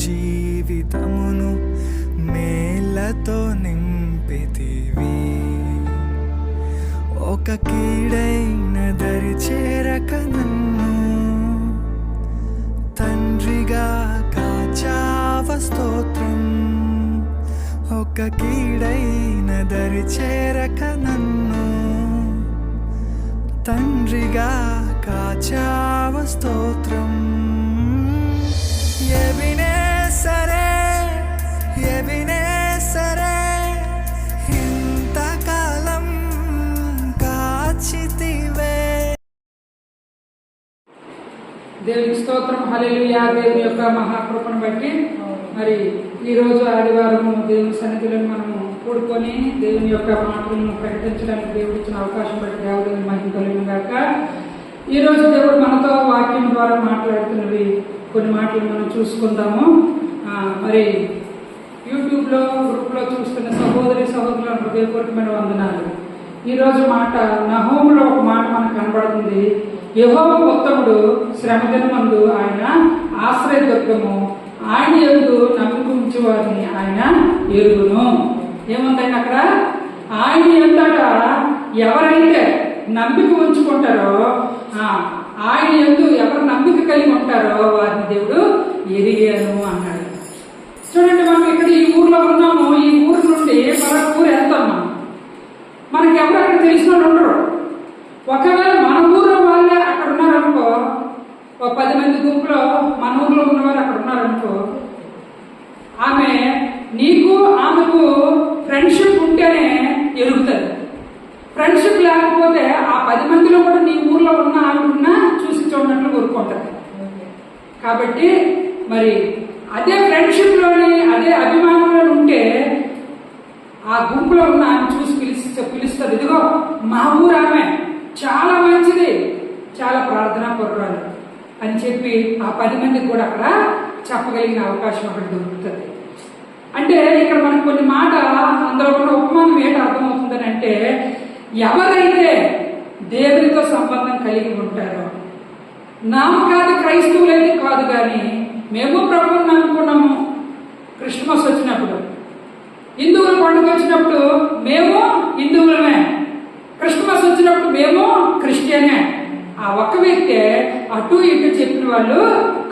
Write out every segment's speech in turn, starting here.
జీవితమును మేళ్ళతో నింపితివి. ఒక కీడైన దరి చేరక నన్ను తండ్రిగా కాచావ స్తోత్రం. ఒక కీడైన దరి చేరక నన్ను తండ్రిగా కాచావ స్తోత్రం. ఎబినేసరే ఇంతకాలం కాచితివే. దేవునికి స్తోత్రం, హల్లెలూయా. దేవుని యొక్క మహాకృపను బట్టి మరి ఈరోజు ఆదివారం దేవుని సన్నిధిలో మనము కూడుకొని దేవుని యొక్క మాటలను ప్రకటించడానికి దేవుడు ఇచ్చిన అవకాశం బట్టి దేవుడిని మహిమ కలుగును గాక. ఈరోజు దేవుడు మనతో వాక్యం ద్వారా మాట్లాడుతున్నవి కొన్ని మాటలు మనం చూసుకుందాము. మరి యూట్యూబ్లో గ్రూప్లో చూస్తున్న సహోదరి సహోదరుల హృదయపూర్వకమైన వందనాలు. ఈరోజు మాట నహూములో ఒక మాట మనకు కనబడుతుంది. యెహోవా ఉత్తముడు, శ్రమదినమందు ఆయన ఆశ్రయదుర్గము, ఆయన యందు నమ్మిక ఉంచేవారిని ఆయన ఎరుగును. ఏముందండి అక్కడ? ఆయన ఎంతట ఎవరైతే నమ్మిక ఉంచుకుంటారో, ఆయన యందు ఎవరు నమ్మిక కలిగి ఉంటారో వారిని దేవుడు ఎరిగాను అన్నాడు. చూడండి, మనం ఇక్కడ ఈ ఊర్లో ఉన్నాము. ఈ ఊరు నుండి మరొక ఊరు వెళ్తాం. మనకి ఎవరు అక్కడ తెలిసిన వాళ్ళు ఉండరు. ఒకవేళ మన ఊరు వాళ్ళే అక్కడ ఉన్నారనుకో, ఒక 10 మంది గుంపులో మన ఊర్లో ఉన్నవారు అక్కడ ఉన్నారనుకో, ఆమె నీకు ఆమెకు ఫ్రెండ్షిప్ ఉంటేనే ఎరుగుతుంది. ఫ్రెండ్షిప్ లేకపోతే ఆ 10 మందిలో కూడా నీ ఊర్లో ఉన్న ఆమెకున్నా చూసి చూడనట్లు కోరుకుంటుంది. కాబట్టి మరి అదే ఫ్రెండ్షిప్లోని అదే అభిమానంలో ఉంటే ఆ గుంపులో ఉన్న ఆమె చూసి పిలుస్తుంది. ఇదిగో మా ఊరు ఆమె చాలా మంచిది, చాలా ప్రార్థనా పరురాలు అని చెప్పి ఆ 10 మందికి కూడా అక్కడ చెప్పగలిగిన అవకాశం అక్కడ దొరుకుతుంది. అంటే ఇక్కడ మనకు కొన్ని మాట అందులో ఉన్న ఉపమానం ఏంటి అర్థమవుతుందని అంటే, ఎవరైతే దేవునితో సంబంధం కలిగి ఉంటారో, నామకాది క్రైస్తవులైతే కాదు కానీ మేము ప్రభువుని నమ్ముకున్నాము. క్రిస్మస్ వచ్చినప్పుడు, హిందువుల పండుగ వచ్చినప్పుడు మేము హిందువులమే, క్రిస్మస్ వచ్చినప్పుడు మేము క్రిస్టియనే. ఆ ఒక్క వ్యక్తే అటు ఇటు చెప్పిన వాళ్ళు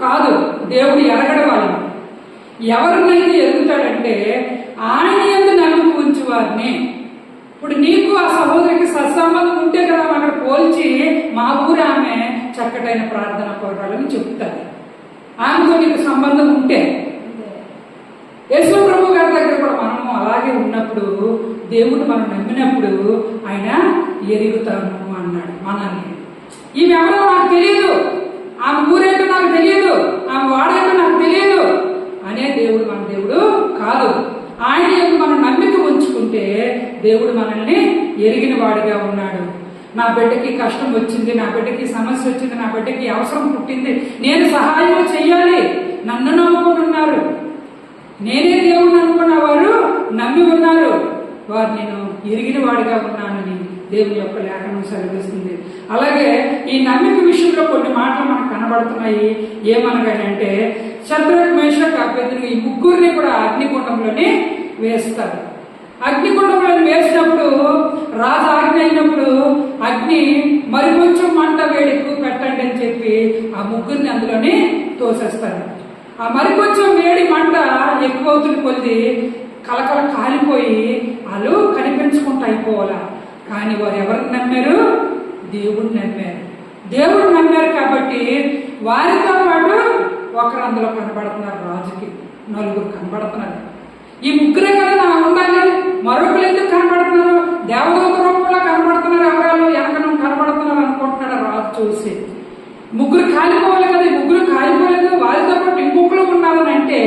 కాదు, దేవుడు ఎరగడం వాళ్ళు. ఎవరినైతే ఎరుగుతాడంటే ఆయన యందు నమ్మిక ఉంచు వారిని. ఇప్పుడు నీకు ఆ సహోదరికి సత్సంబంధం ఉంటే కదా అక్కడ పోల్చి మా ఊరు ఆమె చక్కటైన ప్రార్థన పౌరాలని చెప్తారు. ఆమెతో నీకు సంబంధం ఉంటే, యేసు ప్రభు గారి దగ్గర కూడా మనము అలాగే ఉన్నప్పుడు, దేవుడు మనం నమ్మినప్పుడు ఆయన ఎరుగుతాను అన్నాడు మనల్ని. ఈమె ఎవరో నాకు తెలియదు, ఆమె ఊరేంటో నాకు తెలియదు, ఆమె వాడేంటో నాకు తెలియదు అనే దేవుడు మన దేవుడు కాదు. ఆయన యొక్క మనం నమ్మిక ఉంచుకుంటే దేవుడు మనల్ని ఎరిగిన వాడిగా ఉన్నాడు. నా బిడ్డకి కష్టం వచ్చింది, నా బిడ్డకి సమస్య వచ్చింది, నా బిడ్డకి అవసరం పుట్టింది, నేను సహాయం చెయ్యాలి, నన్ను నమ్ముకుంటున్నారు, నేనే దేవుడిని అనుకున్న వారు నమ్మి ఉన్నారు, వారు నేను ఎరిగిన వాడిగా ఉన్నానని దేవుని యొక్క లేఖనం సెలవిస్తుంది. అలాగే ఈ నమ్మిక విషయంలో కొన్ని మాటలు మనకు కనబడుతున్నాయి. ఏమనగానంటే, శద్రక్ మేషక్ అబేద్నెగో ఈ ముగ్గురిని కూడా అగ్నిగుండంలోనే వేస్తారు. అగ్నిగుండంలోని వేసినప్పుడు రాజు ఆజ్ఞ అయినప్పుడు అగ్ని మరి కొంచెం మంట వేడి ఎక్కువ పెట్టండి అని చెప్పి ఆ ముగ్గురిని అందులోనే తోసేస్తారు. ఆ మరి కొంచెం వేడి మంట ఎక్కువ అవుతున్న కొద్ది కలకల కాలిపోయి వాళ్ళు కనిపించుకుంటూ అయిపోవాలా. కానీ వారు ఎవరిని నమ్మారు? దేవుడిని నమ్మారు. దేవుడిని నమ్మారు కాబట్టి వారితో పాటు ఒకరు అందులో కనబడుతున్నారు. రాజుకి 4 కనబడుతున్నారు. ఈ ముగ్గురే కదా నా ఉండాలి, మరొకరు ఎందుకు కనబడుతున్నారు? దేవదూత రూపంలో కనబడుతున్నారు, ఎవరాలు వెనకను కనబడుతున్నారు అనుకుంటున్నాడు రాజు చూసి. ముగ్గురు కాలిపోవాలి కదా, ఈ ముగ్గురు కాలిపోలేదు, వారితో పాటు ఇంకొకరు ఉన్నారని అంటే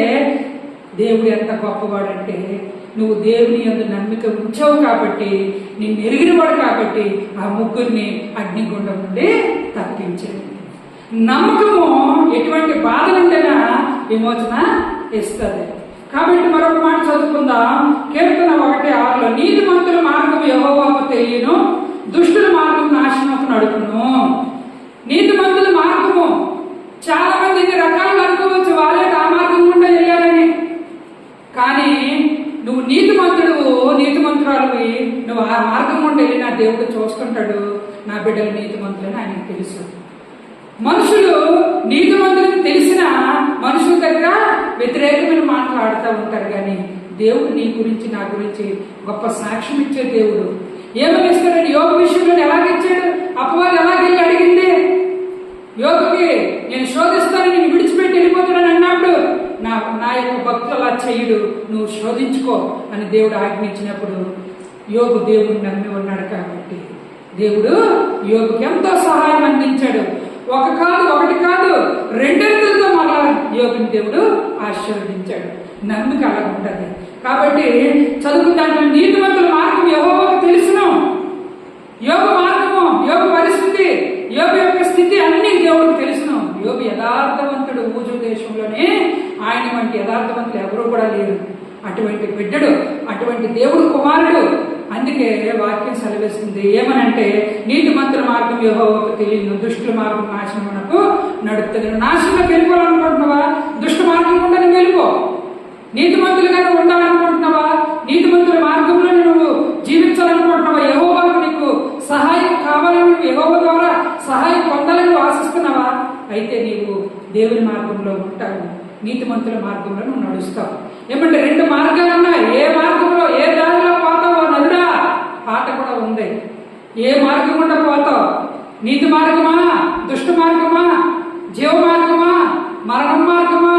దేవుడు ఎంత గొప్పవాడంటే, నువ్వు దేవుని యందు నమ్మిక ఉంచావు కాబట్టి, నిన్ను ఎరిగినవాడు కాబట్టి ఆ ముగ్గురిని అగ్నిగుండం నుండి తప్పించాడు. నమ్మకము ఎటువంటి బాధ నుండైనా విమోచన ఇస్తుంది. కాబట్టి మరొక మాట చదువుకుందాం. కీర్తన 1:6 నీతిమంతుల మార్గం యెహోవాకు తెలియను, దుష్టుల మార్గం నాశనకు నడుపును. నీతిమంతుల మార్గము చాలా మంది ఇన్ని రకాలుగా అనుకోవచ్చు. వాళ్ళే ఆ మార్గం గుండా బిడ్డలు నీతిమంతులని ఆయనకు తెలుసు. మనుషులు నీతిమంతులకు తెలిసిన మనుషుల దగ్గర వ్యతిరేకమైన మాట్లాడుతూ ఉంటారు, కానీ దేవుడు నీ గురించి నా గురించి గొప్ప సాక్ష్యం ఇచ్చే దేవుడు. ఏమని ఇస్తాడని యోగ విషయంలో ఎలాగిచ్చాడు? అపవాది ఎలాగెళ్ళి అడిగింది యోగుకి, నేను శోధిస్తాను, నేను విడిచిపెట్టి వెళ్ళిపోతానని అన్నప్పుడు నా యొక్క భక్తులు అలా చెయ్యడు, నువ్వు శోధించుకో అని దేవుడు ఆజ్ఞించినప్పుడు యోగు దేవుడు నమ్మి ఉన్నాడు కాబట్టి దేవుడు యోగుకి ఎంతో సహాయం అందించాడు. ఒకటి కాదు రెండెందులతో మళ్ళా యోగుని దేవుడు ఆశీర్వదించాడు. నమ్మిక అలా ఉంటుంది. కాబట్టి చదువుకుంటాను, నీతిమంతుల మార్గం యెహోవాకు తెలుసును. యోగ మార్గము, యోగ పరిస్థితి, యోగ యొక్క స్థితి అన్ని దేవుడికి తెలుసును. యోగ యథార్థవంతుడు. ఊజు దేశంలోనే ఆయన వంటి యథార్థవంతులు ఎవరూ కూడా లేరు. అటువంటి బిడ్డడు, అటువంటి దేవుడు కుమారుడు. అందుకే వాక్యం సెలవిస్తుంది ఏమనంటే, నీతిమంతుల మార్గం యెహోవాకు తెలియదు, దుష్టుల మార్గం నాశనమునకు నడుపుతుంది. నాశనంలోకి వెళ్ళిపోవాలనుకుంటున్నావా? దుష్ట మార్గం గుండా నువ్వు వెళ్ళిపో. నీతిమంతులుగా నువ్వు ఉండాలనుకుంటున్నావా? నీతిమంతుల మార్గంలో నువ్వు జీవించాలనుకుంటున్నావా? యెహోవాకు నీకు సహాయం కావాలని, నువ్వు యెహోవా ద్వారా సహాయం పొందాలని నువ్వు ఆశిస్తున్నావా? అయితే నీవు దేవుని మార్గంలో ఉంటావు, నీతిమంతుల మార్గంలో నువ్వు నడుస్తావు. ఏమంటే రెండు మార్గాలు ఉన్నాయి. ఏ మార్గంలో, ఏ దారిలో పోతావో నరుడా, పాట కూడా ఉంది. ఏ మార్గం గుండా పోతావు? నీతి మార్గమా, దుష్ట మార్గమా, జీవ మార్గమా, మరణం మార్గమా?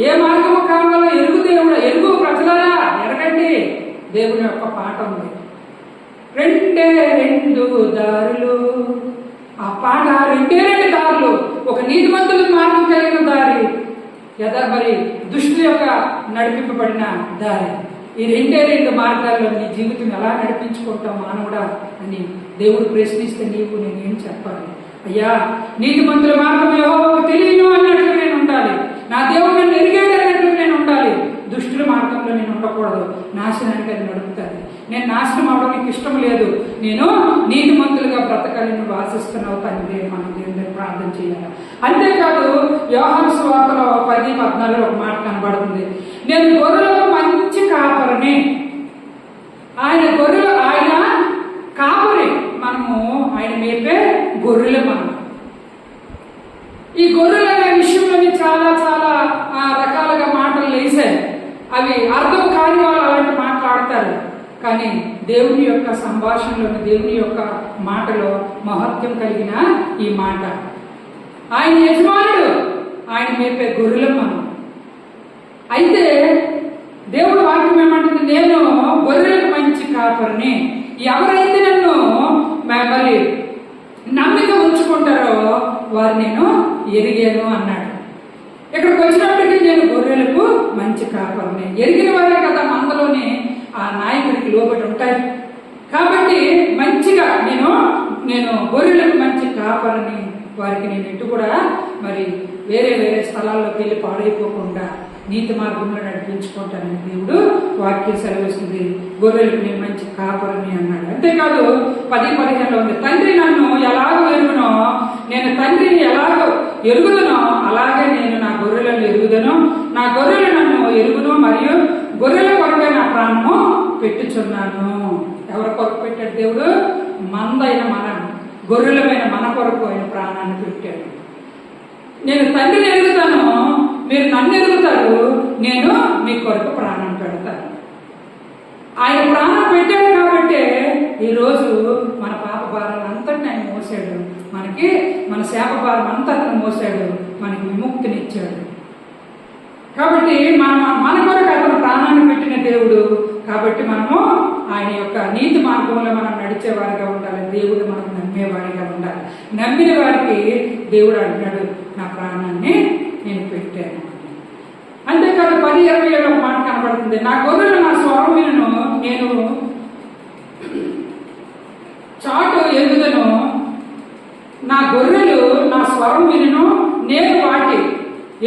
ఏ మార్గము కావాలో ఎరుగు దేవుడు, ఎరుగు ప్రజలారా ఎరగండి. దేవుని యొక్క పాట ఉంది. రెండే రెండు దారులు, ఆ పాట రెండే రెండు దారులు. ఒక నీతిమంతులకు మార్గం కలిగిన దారి, మరి దుష్టుల యొక్క నడిపింపబడిన దారి. ఈ రెండే రెండు మార్గాల్లో నీ జీవితం ఎలా నడిపించుకుంటావు మానవుడా అని దేవుడు ప్రశ్నిస్తే నీవు నేనేం చెప్పాలి? అయ్యా, నీతిమంతుల మార్గం యెహోవాకు తెలియను అన్నట్లు నేను ఉండాలి. నా దేవుడు నన్ను ఎరిగాడు అన్నట్లు నేను ఉండాలి. దుష్టుల మార్గంలో నేను ఉండకూడదు, నాశనానికి అది నడుపుతాను. నేను నాశనం అవడం నీకు ఇష్టం లేదు. నేను నీతిమంతులుగా బ్రతకాలని నువ్వు ఆశిస్తున్నావు తండ్రి. మనం దేవుని ప్రార్థన చేయాలి. అంతేకాదు యోహాను సువార్తలో 10:14 ఒక మాట కనబడుతుంది. నేను గొర్రెలకు మంచి కాపరిని. ఆయన గొర్రెలు, ఆయన కాపరి, మనము ఆయన మేపే గొర్రెలు. మనం ఈ గొర్రెల విషయంలోని చాలా చాలా రకాలుగా మాటలు లేసాయి. అవి అర్థం కాని వాళ్ళు అలాంటి మాట్లాడతారు. కానీ దేవుని యొక్క సంభాషణలోని, దేవుని యొక్క మాటలో మహత్యం కలిగిన ఈ మాట, ఆయన యజమానుడు, ఆయన మేపే గొర్రెలు మనం. అయితే దేవుడు వాక్యం ఏమంటుంది? నేను గొర్రెలకు మంచి కాపరిని. ఎవరైతే నన్ను మరి నమ్మిక ఉంచుకుంటారో వారు నేను ఎరిగాను అన్నాడు. ఇక్కడికి వచ్చినప్పటికీ నేను గొర్రెలకు మంచి కాపరిని. ఎరిగిన వారే కదా మందలోని ఆ నాయకుడికి లోబడి ఉంటాయి. కాబట్టి మంచిగా నేను గొర్రెలకు మంచి కాపరిని. వారికి నేను ఎటు కూడా మరి వేరే వేరే స్థలాల్లోకి వెళ్ళి పాడైపోకుండా నీతి మార్గంలో నడిపించుకుంటానని దేవుడు వాక్యం సెలవిస్తుంది. గొర్రెలకు నేను మంచి కాపరిని అన్నాడు. అంతేకాదు 10:15 ఉంది, తండ్రి నన్ను ఎలాగో ఎరుగునో, నేను తండ్రిని ఎలాగో ఎరుగుదనో అలాగే నేను నా గొర్రెలను ఎరుగుదను. నా గొర్రెలు నన్ను ఎరుగును, మరియు గొర్రెల కొరకే నా ప్రాణము పెట్టుచున్నాను. ఎవరి కొరకు పెట్టాడు దేవుడు? మందైన మనం, గొర్రెలమైన మన కొరకు ఆయన ప్రాణాన్ని పెట్టాడు. నేను తండ్రిని ఎరుగుతాను, మీరు నన్ను ఎరుగుతారు, నేను మీ కొరకు ప్రాణం పెడతాను. ఆయన ప్రాణం పెట్టాడు కాబట్టి ఈరోజు మన పాప భారాన్ని అంతటిని ఆయన మోసాడు. మనకి మన శాప భారం అంతటిని మోసాడు, మనకి విముక్తినిచ్చాడు. కాబట్టి మన కొరకు అతను ప్రాణాన్ని పెట్టిన దేవుడు. కాబట్టి మనము ఆయన యొక్క నీతి మార్గంలో మనం నడిచేవారిగా ఉండాలి. దేవుడు మనం నమ్మేవాడిగా ఉండాలి. నమ్మిన వారికి దేవుడు అంటున్నాడు, నా ప్రాణాన్ని నేను పెట్టాను. అంతేకాదు 10:27 ఒక మాట కనబడుతుంది, నా గొర్రెలు నా స్వరం వినును, నేను చాటు ఎరుగుదను. నా గొర్రెలు నా స్వరం వినును, నేను వాటి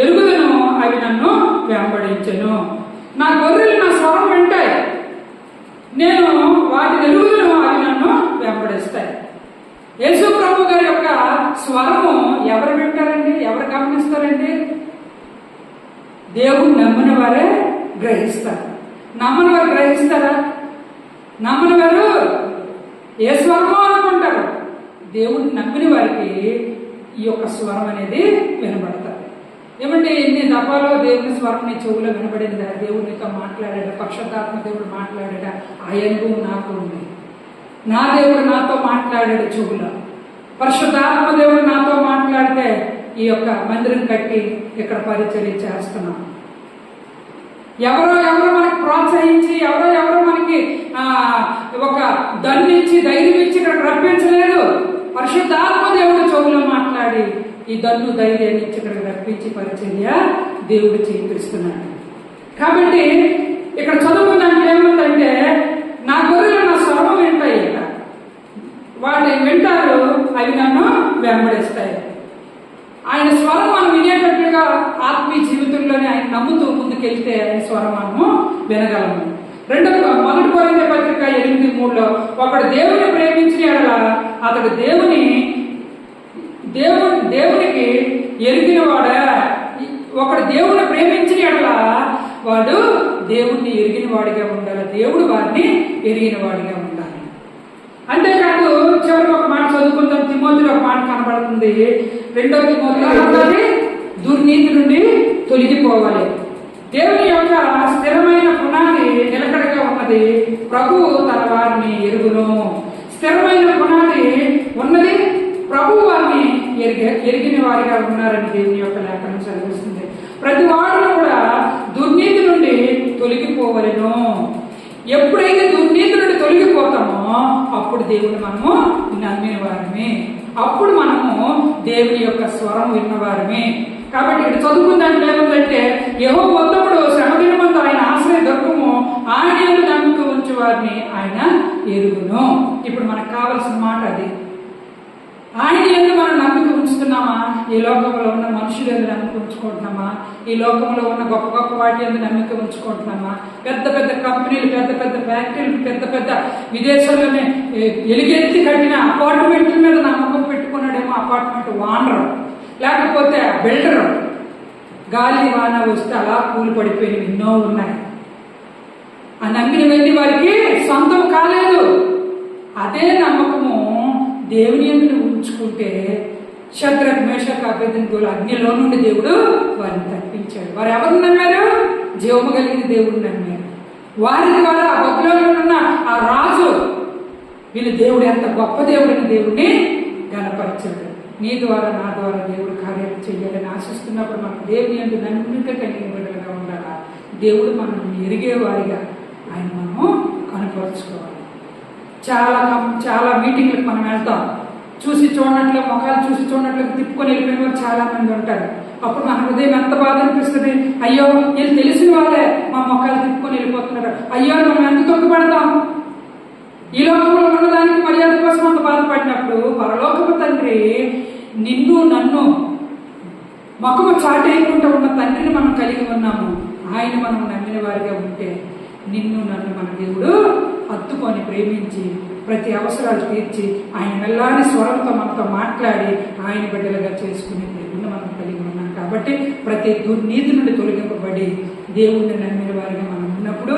ఎరుగుదను, అవి నన్ను వెంబడించను. నా గొర్రెలు నా స్వరం వింటాయి, నేను వాటిని ఎరుగుదను, అవి నన్ను వెంబడిస్తాయి. యేసు ప్రభు గారి యొక్క స్వరము ఎవరు వింటారండి? ఎవరు గమనిస్తారండి? దేవుడు నమ్మిన వారే గ్రహిస్తారు. నమ్మని వారు గ్రహిస్తారా? నమ్మని వారు ఏ స్వరమో అనుకుంటారు. దేవుడిని నమ్మిన వారికి ఈ యొక్క స్వరం అనేది వినబడతారు. ఏమంటే ఎన్ని దఫాలో దేవుని స్వరం నీ చెవులో వినబడిందా, దేవుడితో మాట్లాడాడా, పరిశుద్ధాత్మ దేవుడు మాట్లాడాడా, ఆ అనుభవం నాకు ఉంది. నా దేవుడు నాతో మాట్లాడాడు చెవులో, పరిశుద్ధాత్మ దేవుడు నాతో మాట్లాడితే ఈ యొక్క మందిరం కట్టి ఇక్కడ పరిచర్య చేస్తున్నాం. ఎవరో మనకి ప్రోత్సహించి, ఎవరో మనకి ఒక దన్నిచ్చి ధైర్యం ఇచ్చి ఇక్కడ రప్పించలేదు. పరిశుద్ధాత్మ దేవుడు చెవులో మాట్లాడి ఈ దన్ను ధైర్యాన్ని ఇచ్చి ఇక్కడ రప్పించి పరిచర్య దేవుడు చేపిస్తున్నాడు. కాబట్టి ఇక్కడ చదువుకున్నాక ఏముందంటే, నా గొర్రెలు నా స్వరం వింటాయి, వాటిని వింటారు, అవి నన్ను వెంబడిస్తాయి. ఆయన స్వరం మనం వినేటట్టుగా ఆత్మీయ జీవితంలోనే ఆయన నమ్ముతూ ముందుకెళ్తే ఆయన స్వరం మనము వినగలము. మొదటి కొరింథీ పత్రిక 8:3 ఒకడు దేవుని ప్రేమించిన ఎడల అతడు దేవునికి ఎరిగిన వాడా, ఒకడు దేవుని ప్రేమించిన ఎడల వాడు దేవుణ్ణి ఎరిగిన వాడిగా ఉండాలి, దేవుడు వారిని ఎరిగిన వాడిగా ఉండాలి. అంతేకాదు చివరికి ఒక మాట చదువుకుందాం. తిమోతిలో ఒక మాట కనబడుతుంది. 2 తిమోతిలో దుర్నీతి నుండి తొలగిపోవాలి. దేవుని యొక్క స్థిరమైన పునాది నిలకడగా ఉన్నది, ప్రభువు తన వారిని ఎరుగును. స్థిరమైన పునాది ఉన్నది, ప్రభు వారిని ఎరిగిన వారిగా ఉన్నారని దేవుని యొక్క లేఖనం చదివిస్తుంది. ప్రతి వారు కూడా దుర్నీతి నుండి తొలగిపోవలెను. ఎప్పుడైతే దుర్నీతి నుండి తొలగిపోతామో అప్పుడు దేవుని మనము నమ్మిన వారమే, అప్పుడు మనము దేవుని యొక్క స్వరం విన్నవారమే. కాబట్టి ఇక్కడ చదువుకుందంటే ఏమిటంటే, యెహోవా ఉత్తముడు శ్రమ దినమందు ఆయన ఆశ్రయ దొరకము, ఆయన యందు నమ్మిక ఉంచు వారిని ఆయన ఎరుగును. ఇప్పుడు మనకు కావలసిన మాట అది. ఆయన యందు మనం నమ్మిక ఉంచుతున్నామా? ఈ లోకంలో ఉన్న మనుషులు ఎందు నమ్మిక ఉంచుకుంటున్నామా? ఈ లోకంలో ఉన్న గొప్ప గొప్ప వాటి ఎందు నమ్మిక ఉంచుకుంటున్నామా? పెద్ద పెద్ద కంపెనీలు, పెద్ద పెద్ద ఫ్యాక్టరీలు, పెద్ద పెద్ద విదేశాల్లోనే ఎలుగెత్తి కట్టిన అపార్ట్మెంట్ల మీద నమ్మకం పెట్టుకున్నాడేమో అపార్ట్మెంట్ ఓనర్, లేకపోతే బిల్డర్. గాలి వాన వస్తే అలా కూలి పడిపోయినవి ఎన్నో ఉన్నాయి. ఆ నమ్మినవన్నీ వారికి సొంతం కాలేదు. అదే నమ్మకము దేవుని యందు ఉంచుకుంటే శద్రక్ మేషక్ అబేద్నెగోలు అగ్నిలో నుండి దేవుడు వారిని తప్పించాడు. వారు ఎవరిని నమ్మారు? జీవము కలిగిన దేవుడిని నమ్మారు. వారి ద్వారా బబులోనులో ఉన్న ఆ రాజు వీళ్ళు దేవుడు ఎంత గొప్ప దేవుడని దేవుడిని గణపరిచాడు. నీ ద్వారా నా ద్వారా దేవుడు కార్యాలు చేయాలని ఆశిస్తున్నప్పుడు మనం దేవుని యందు నమ్మిక కలిగిన బిడ్డలుగా ఉండాలా. దేవుడు మనల్ని ఎరిగేవారిగా ఆయన మనము కనపరుచుకోవాలి. చాలా మీటింగ్లకు మనం వెళ్తాం, చూసి చూడనట్లు ముఖాలు చూసి చూడనట్లు తిప్పుకొని వెళ్ళిపోయిన వారు చాలా మంది ఉంటారు. అప్పుడు మన హృదయం ఎంత బాధ అనిపిస్తుంది. అయ్యో వీళ్ళు తెలిసిన వాళ్ళే మా ముఖాలు తిప్పుకొని వెళ్ళిపోతున్నారు, అయ్యో మనం ఎంత తొక్కుపడతాం. ఈ లోకంలో ఉన్నదానికి మర్యాద కోసం అంత బాధపడినప్పుడు పరలోకపు తండ్రి నిన్ను నన్ను ముఖము చాటేయకుండా ఉన్న తండ్రిని మనం కలిగి ఉన్నాము. ఆయన మనం నమ్మిన వారిగా ఉంటే నిన్ను నన్ను మన దేవుడు హత్తుకొని ప్రేమించి ప్రతి అవసరాలు తీర్చి ఆయన మెల్లాని స్వరంతో మనతో మాట్లాడి ఆయన బిడ్డలుగా చేసుకునే దేవుడిని మనం కలిగి ఉన్నాం. కాబట్టి ప్రతి దుర్నీతి నుండి తొలగింపబడి దేవుడిని నమ్మిన వారిగా మనం ఉన్నప్పుడు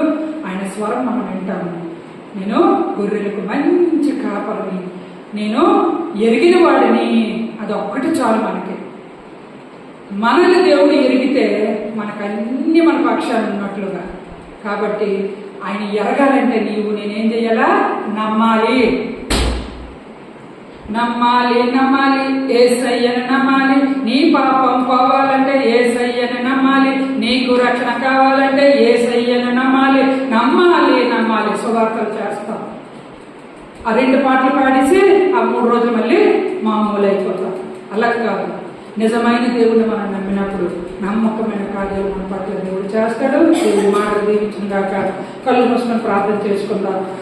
ఆయన స్వరం మనం వింటాము. నేను గొర్రెలకు మంచి కాపరిని, నేను ఎరిగిన వాడిని, అది ఒక్కటి చాలు మనకి. మనల్ని దేవుడు ఎరిగితే మనకన్నీ మన పక్షాలు ఉన్నట్లుగా. కాబట్టి ఆయన ఎరగాలంటే నేనేం చెయ్యాలా? నమ్మాలి, యేసయ్యను నమ్మాలి. నీ పాపం పోవాలంటే యేసయ్యను నమ్మాలి, నీకు రక్షణ కావాలంటే యేసయ్యను నమ్మాలి. నమ్మాలి సువార్తలు చేస్తాం. ఆ 2 పాటలు పాడేసి ఆ 3 రోజులు మళ్ళీ మామూలు అయిపోతాం. అలా కాదు, నిజమైన దేవుడిని మనం నమ్మినప్పుడు నమ్మకమైన కార్యాలు మన పట్ల దేవుడు చేస్తాడు. దేవుడి మాట దీవించిన గాక. కళ్ళు మూసుకొని ప్రార్థన చేసుకుందాం.